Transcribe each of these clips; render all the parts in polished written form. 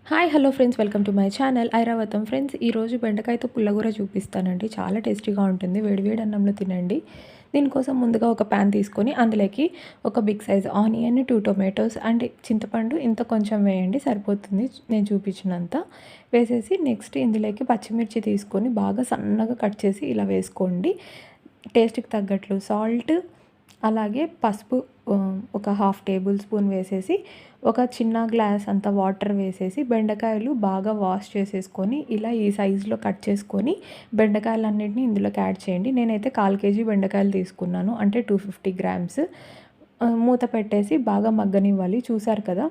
Hi hello friends, welcome to my channel Airavatam. Friends, ఈరోజు బెండకాయతో పుల్లగూర చూపిస్తానండి. చాలా టేస్టీగా ఉంటుంది. వేడివేడి అన్నంలో తినండి. దీనికోసం ముందుగా ఒక ప్యాన్ తీసుకొని అందులోకి ఒక big size onion, 2 tomatoes and చింతపండు ఇంత కొంచెం వేయండి, సరిపోతుంది నేను చూపించినంత వేసేసి నెక్స్ట్ ఇందులోకి పచ్చిమిర్చి తీసుకొని బాగా సన్నగా కట్ చేసి ఇలా వేసుకోండి. టేస్ట్కి తగ్గట్లు సాల్ట్, అలాగే పసుపు ఒక హాఫ్ టేబుల్ స్పూన్ వేసేసి ఒక చిన్న గ్లాస్ అంత వాటర్ వేసేసి బెండకాయలు బాగా వాష్ చేసేసుకొని ఇలా ఈ సైజులో కట్ చేసుకొని బెండకాయలన్నింటినీ ఇందులోకి యాడ్ చేయండి. నేనైతే 1/4 కేజీ బెండకాయలు తీసుకున్నాను, అంటే 250 గ్రామ్స్. మూత పెట్టేసి బాగా మగ్గనివ్వాలి. చూసారు కదా,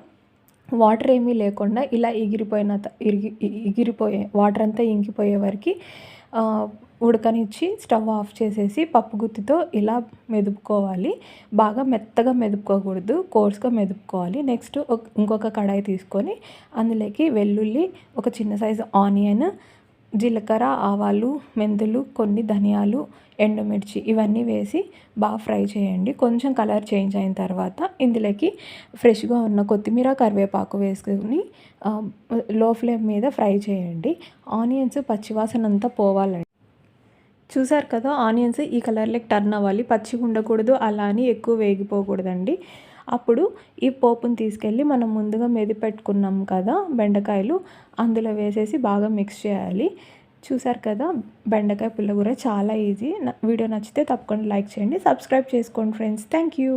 వాటర్ ఏమీ లేకుండా ఇలా ఎగిరిపోయే వాటర్ అంతా ఇంకిపోయే వరకు ఉడకనిచ్చి స్టవ్ ఆఫ్ చేసేసి పప్పు గుత్తితో ఇలా మెదుపుకోవాలి. బాగా మెత్తగా మెదుపుకోకూడదు, కోర్స్గా మెదుపుకోవాలి. నెక్స్ట్ ఇంకొక కడాయి తీసుకొని అందులోకి వెల్లుల్లి, ఒక చిన్న సైజు ఆనియన్, జీలకర్ర, ఆవాలు, మెంతులు, కొన్ని ధనియాలు, ఎండుమిర్చి ఇవన్నీ వేసి బాగా ఫ్రై చేయండి. కొంచెం కలర్ చేంజ్ అయిన తర్వాత ఇందులోకి ఫ్రెష్గా ఉన్న కొత్తిమీర, కరివేపాకు వేసుకొని లో ఫ్లేమ్ మీద ఫ్రై చేయండి. ఆనియన్స్ పచ్చివాసన అంతా పోవాలండి. చూసారు కదా, ఆనియన్స్ ఈ కలర్లోకి టర్న్ అవ్వాలి. పచ్చిగా ఉండకూడదు, అలా అని ఎక్కువ వేగిపోకూడదండి. అప్పుడు ఈ పోపుని తీసుకెళ్ళి మనం ముందుగా మెదిపెట్టుకున్నాం కదా బెండకాయలు, అందులో వేసేసి బాగా మిక్స్ చేయాలి. చూసారు కదా, బెండకాయ పుల్లగూర చాలా ఈజీ. వీడియో నచ్చితే తప్పకుండా లైక్ చేయండి, సబ్స్క్రైబ్ చేసుకోండి ఫ్రెండ్స్. Thank you.